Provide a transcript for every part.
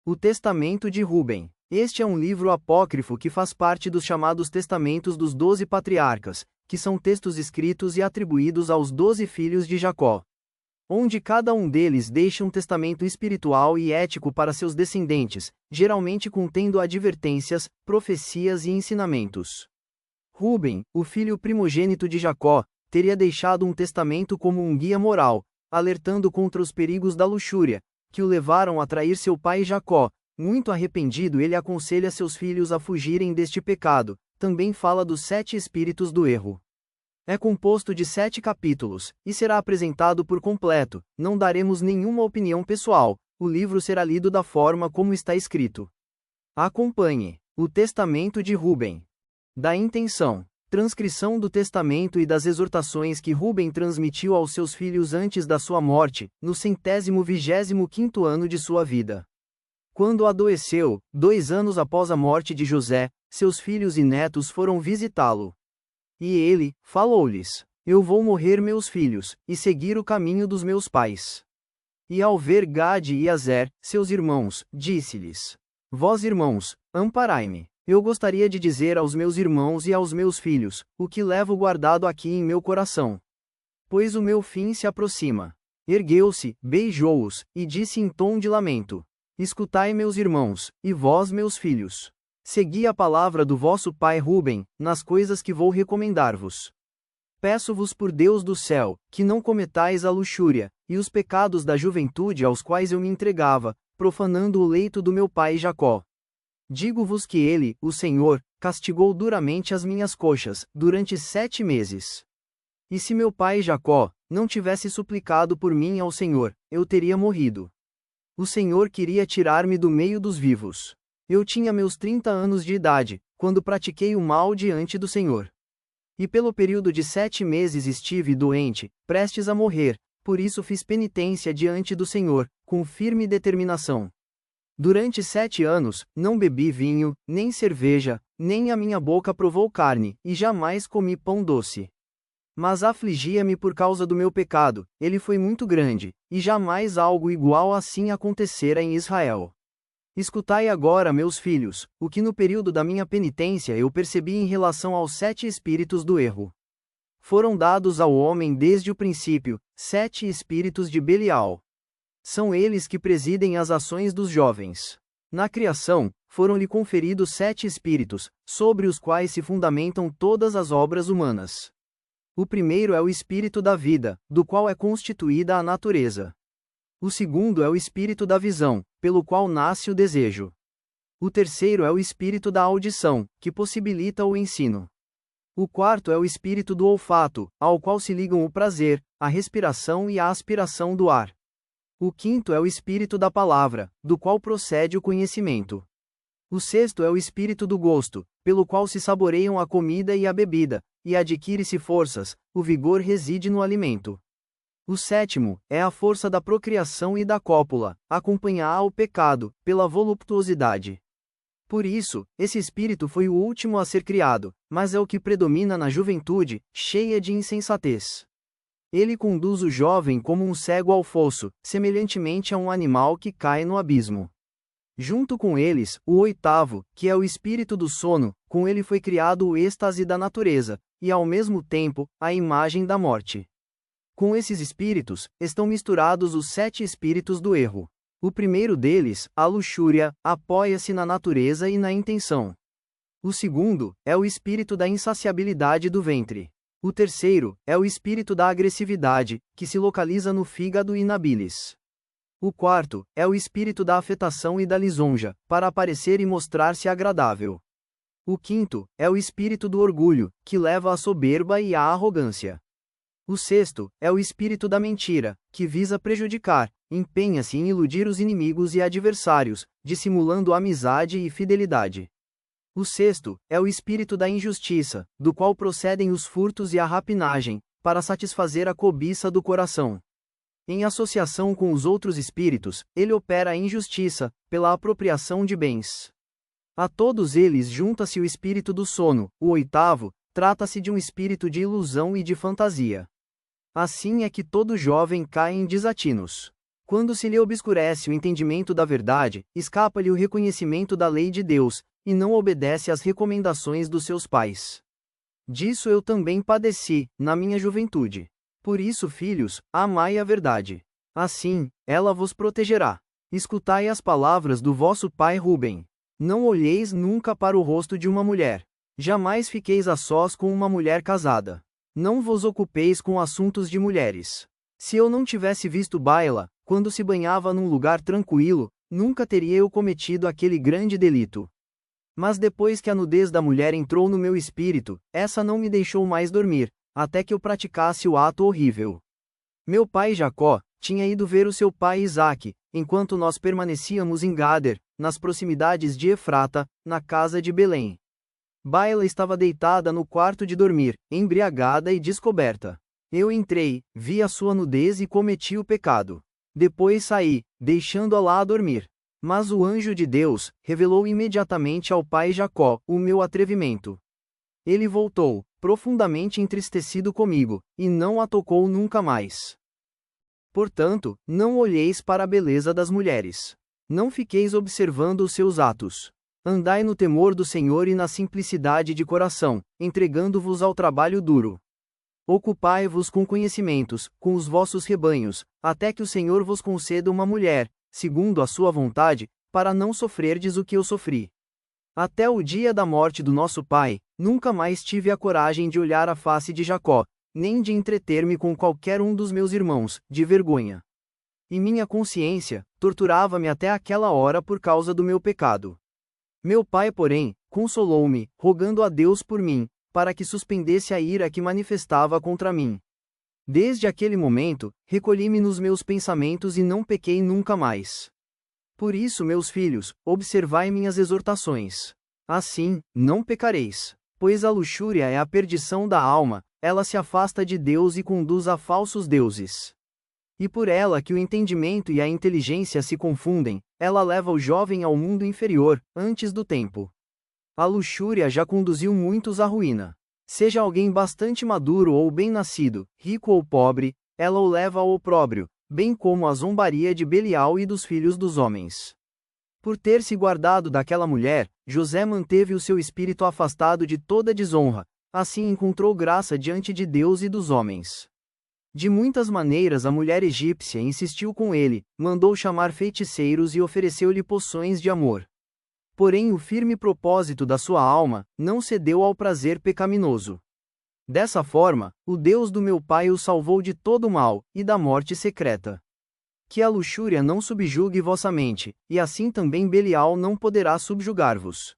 O Testamento de Rúben. Este é um livro apócrifo que faz parte dos chamados Testamentos dos 12 Patriarcas, que são textos escritos e atribuídos aos 12 filhos de Jacó, onde cada um deles deixa um testamento espiritual e ético para seus descendentes, geralmente contendo advertências, profecias e ensinamentos. Rúben, o filho primogênito de Jacó, teria deixado um testamento como um guia moral, alertando contra os perigos da luxúria, que o levaram a trair seu pai Jacó. Muito arrependido, ele aconselha seus filhos a fugirem deste pecado. Também fala dos 7 espíritos do erro. É composto de 7 capítulos, e será apresentado por completo. Não daremos nenhuma opinião pessoal, o livro será lido da forma como está escrito. Acompanhe o Testamento de Rúben. Da intenção, transcrição do testamento e das exortações que Rúben transmitiu aos seus filhos antes da sua morte, no 125º ano de sua vida. Quando adoeceu, 2 anos após a morte de José, seus filhos e netos foram visitá-lo. E ele falou-lhes: Eu vou morrer, meus filhos, e seguir o caminho dos meus pais. E ao ver Gade e Azer, seus irmãos, disse-lhes: Vós, irmãos, amparai-me. Eu gostaria de dizer aos meus irmãos e aos meus filhos, o que levo guardado aqui em meu coração. Pois o meu fim se aproxima. Ergueu-se, beijou-os, e disse em tom de lamento: Escutai, meus irmãos, e vós, meus filhos. Segui a palavra do vosso pai Rúben, nas coisas que vou recomendar-vos. Peço-vos por Deus do céu, que não cometais a luxúria, e os pecados da juventude aos quais eu me entregava, profanando o leito do meu pai Jacó. Digo-vos que ele, o Senhor, castigou duramente as minhas coxas, durante 7 meses. E se meu pai Jacó não tivesse suplicado por mim ao Senhor, eu teria morrido. O Senhor queria tirar-me do meio dos vivos. Eu tinha meus 30 anos de idade, quando pratiquei o mal diante do Senhor. E pelo período de 7 meses estive doente, prestes a morrer, por isso fiz penitência diante do Senhor, com firme determinação. Durante 7 anos, não bebi vinho, nem cerveja, nem a minha boca provou carne, e jamais comi pão doce. Mas afligia-me por causa do meu pecado, ele foi muito grande, e jamais algo igual assim acontecera em Israel. Escutai agora, meus filhos, o que no período da minha penitência eu percebi em relação aos 7 espíritos do erro. Foram dados ao homem desde o princípio 7 espíritos de Belial. São eles que presidem as ações dos jovens. Na criação, foram-lhe conferidos 7 espíritos, sobre os quais se fundamentam todas as obras humanas. O primeiro é o espírito da vida, do qual é constituída a natureza. O segundo é o espírito da visão, pelo qual nasce o desejo. O terceiro é o espírito da audição, que possibilita o ensino. O quarto é o espírito do olfato, ao qual se ligam o prazer, a respiração e a aspiração do ar. O quinto é o espírito da palavra, do qual procede o conhecimento. O sexto é o espírito do gosto, pelo qual se saboreiam a comida e a bebida, e adquire-se forças, o vigor reside no alimento. O sétimo é a força da procriação e da cópula, acompanhar o pecado, pela voluptuosidade. Por isso, esse espírito foi o último a ser criado, mas é o que predomina na juventude, cheia de insensatez. Ele conduz o jovem como um cego ao fosso, semelhantemente a um animal que cai no abismo. Junto com eles, o oitavo, que é o espírito do sono, com ele foi criado o êxtase da natureza, e ao mesmo tempo, a imagem da morte. Com esses espíritos, estão misturados os 7 espíritos do erro. O primeiro deles, a luxúria, apoia-se na natureza e na intenção. O segundo, é o espírito da insaciabilidade do ventre. O terceiro, é o espírito da agressividade, que se localiza no fígado e na bilis. O quarto, é o espírito da afetação e da lisonja, para aparecer e mostrar-se agradável. O quinto, é o espírito do orgulho, que leva à soberba e à arrogância. O sexto, é o espírito da mentira, que visa prejudicar, empenha-se em iludir os inimigos e adversários, dissimulando amizade e fidelidade. O sexto, é o espírito da injustiça, do qual procedem os furtos e a rapinagem, para satisfazer a cobiça do coração. Em associação com os outros espíritos, ele opera a injustiça, pela apropriação de bens. A todos eles junta-se o espírito do sono, o oitavo, trata-se de um espírito de ilusão e de fantasia. Assim é que todo jovem cai em desatinos. Quando se lhe obscurece o entendimento da verdade, escapa-lhe o reconhecimento da lei de Deus, e não obedece às recomendações dos seus pais. Disso eu também padeci, na minha juventude. Por isso, filhos, amai a verdade. Assim, ela vos protegerá. Escutai as palavras do vosso pai Rubem. Não olheis nunca para o rosto de uma mulher. Jamais fiqueis a sós com uma mulher casada. Não vos ocupeis com assuntos de mulheres. Se eu não tivesse visto Baila, quando se banhava num lugar tranquilo, nunca teria eu cometido aquele grande delito. Mas depois que a nudez da mulher entrou no meu espírito, essa não me deixou mais dormir, até que eu praticasse o ato horrível. Meu pai Jacó tinha ido ver o seu pai Isaque, enquanto nós permanecíamos em Gader, nas proximidades de Efrata, na casa de Belém. Baila estava deitada no quarto de dormir, embriagada e descoberta. Eu entrei, vi a sua nudez e cometi o pecado. Depois saí, deixando-a lá a dormir. Mas o anjo de Deus revelou imediatamente ao pai Jacó o meu atrevimento. Ele voltou, profundamente entristecido comigo, e não a tocou nunca mais. Portanto, não olheis para a beleza das mulheres. Não fiqueis observando os seus atos. Andai no temor do Senhor e na simplicidade de coração, entregando-vos ao trabalho duro. Ocupai-vos com conhecimentos, com os vossos rebanhos, até que o Senhor vos conceda uma mulher, segundo a sua vontade, para não sofrerdes o que eu sofri. Até o dia da morte do nosso pai, nunca mais tive a coragem de olhar a face de Jacó, nem de entreter-me com qualquer um dos meus irmãos, de vergonha. E minha consciência torturava-me até aquela hora por causa do meu pecado. Meu pai, porém, consolou-me, rogando a Deus por mim, para que suspendesse a ira que manifestava contra mim. Desde aquele momento, recolhi-me nos meus pensamentos e não pequei nunca mais. Por isso, meus filhos, observai minhas exortações. Assim, não pecareis. Pois a luxúria é a perdição da alma, ela se afasta de Deus e conduz a falsos deuses. E por ela que o entendimento e a inteligência se confundem, ela leva o jovem ao mundo inferior, antes do tempo. A luxúria já conduziu muitos à ruína. Seja alguém bastante maduro ou bem-nascido, rico ou pobre, ela o leva ao opróbrio, bem como a zombaria de Belial e dos filhos dos homens. Por ter se guardado daquela mulher, José manteve o seu espírito afastado de toda desonra, assim encontrou graça diante de Deus e dos homens. De muitas maneiras a mulher egípcia insistiu com ele, mandou chamar feiticeiros e ofereceu-lhe poções de amor. Porém o firme propósito da sua alma não cedeu ao prazer pecaminoso. Dessa forma, o Deus do meu pai o salvou de todo o mal, e da morte secreta. Que a luxúria não subjugue vossa mente, e assim também Belial não poderá subjugar-vos.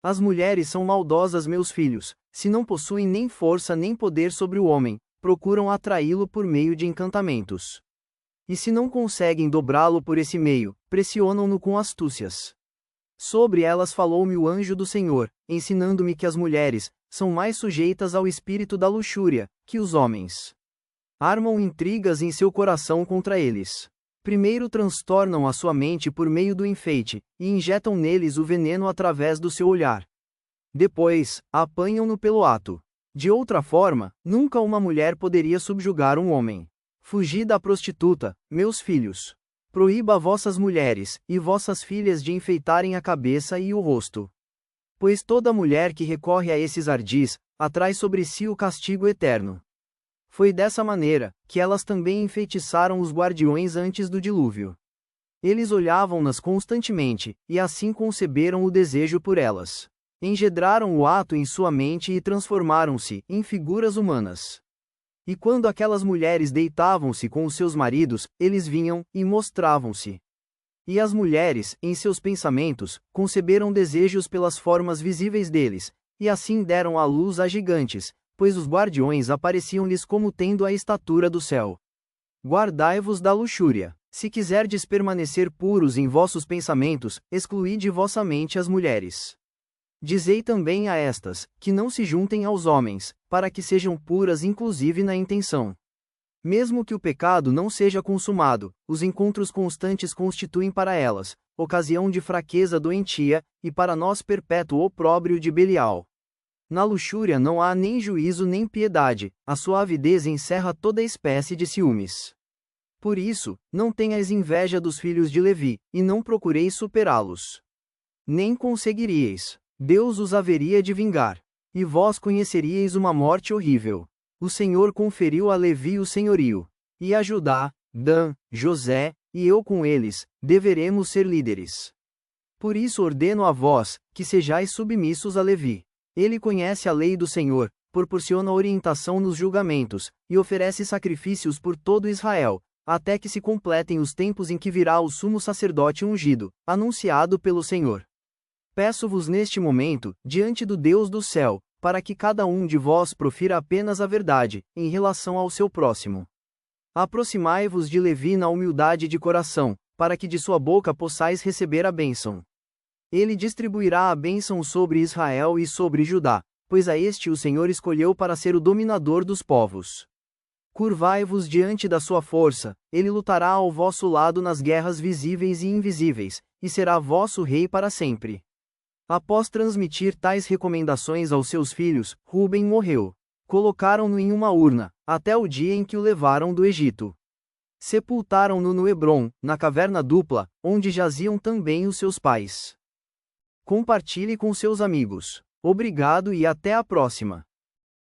As mulheres são maldosas, meus filhos, se não possuem nem força nem poder sobre o homem, procuram atraí-lo por meio de encantamentos. E se não conseguem dobrá-lo por esse meio, pressionam-no com astúcias. Sobre elas falou-me o anjo do Senhor, ensinando-me que as mulheres são mais sujeitas ao espírito da luxúria que os homens. Armam intrigas em seu coração contra eles. Primeiro transtornam a sua mente por meio do enfeite, e injetam neles o veneno através do seu olhar. Depois, apanham-no pelo ato. De outra forma, nunca uma mulher poderia subjugar um homem. Fugi da prostituta, meus filhos. Proíba vossas mulheres, e vossas filhas de enfeitarem a cabeça e o rosto. Pois toda mulher que recorre a esses ardis, atrai sobre si o castigo eterno. Foi dessa maneira, que elas também enfeitiçaram os guardiões antes do dilúvio. Eles olhavam-nas constantemente, e assim conceberam o desejo por elas. Engedraram o ato em sua mente e transformaram-se em figuras humanas. E quando aquelas mulheres deitavam-se com os seus maridos, eles vinham, e mostravam-se. E as mulheres, em seus pensamentos, conceberam desejos pelas formas visíveis deles, e assim deram à luz a gigantes, pois os guardiões apareciam-lhes como tendo a estatura do céu. Guardai-vos da luxúria. Se quiserdes permanecer puros em vossos pensamentos, excluí de vossa mente as mulheres. Dizei também a estas, que não se juntem aos homens, para que sejam puras inclusive na intenção. Mesmo que o pecado não seja consumado, os encontros constantes constituem para elas ocasião de fraqueza doentia, e para nós perpétuo opróbrio de Belial. Na luxúria não há nem juízo nem piedade, a sua avidez encerra toda espécie de ciúmes. Por isso, não tenhas inveja dos filhos de Levi, e não procureis superá-los. Nem conseguiríeis. Deus os haveria de vingar. E vós conheceríeis uma morte horrível. O Senhor conferiu a Levi o senhorio. E a Judá, Dan, José, e eu com eles, deveremos ser líderes. Por isso ordeno a vós, que sejais submissos a Levi. Ele conhece a lei do Senhor, proporciona orientação nos julgamentos, e oferece sacrifícios por todo Israel, até que se completem os tempos em que virá o sumo sacerdote ungido, anunciado pelo Senhor. Peço-vos neste momento, diante do Deus do céu, para que cada um de vós profira apenas a verdade, em relação ao seu próximo. Aproximai-vos de Levi na humildade de coração, para que de sua boca possais receber a bênção. Ele distribuirá a bênção sobre Israel e sobre Judá, pois a este o Senhor escolheu para ser o dominador dos povos. Curvai-vos diante da sua força, ele lutará ao vosso lado nas guerras visíveis e invisíveis, e será vosso rei para sempre. Após transmitir tais recomendações aos seus filhos, Rúben morreu. Colocaram-no em uma urna, até o dia em que o levaram do Egito. Sepultaram-no no Hebrom, na caverna dupla, onde jaziam também os seus pais. Compartilhe com seus amigos. Obrigado e até a próxima.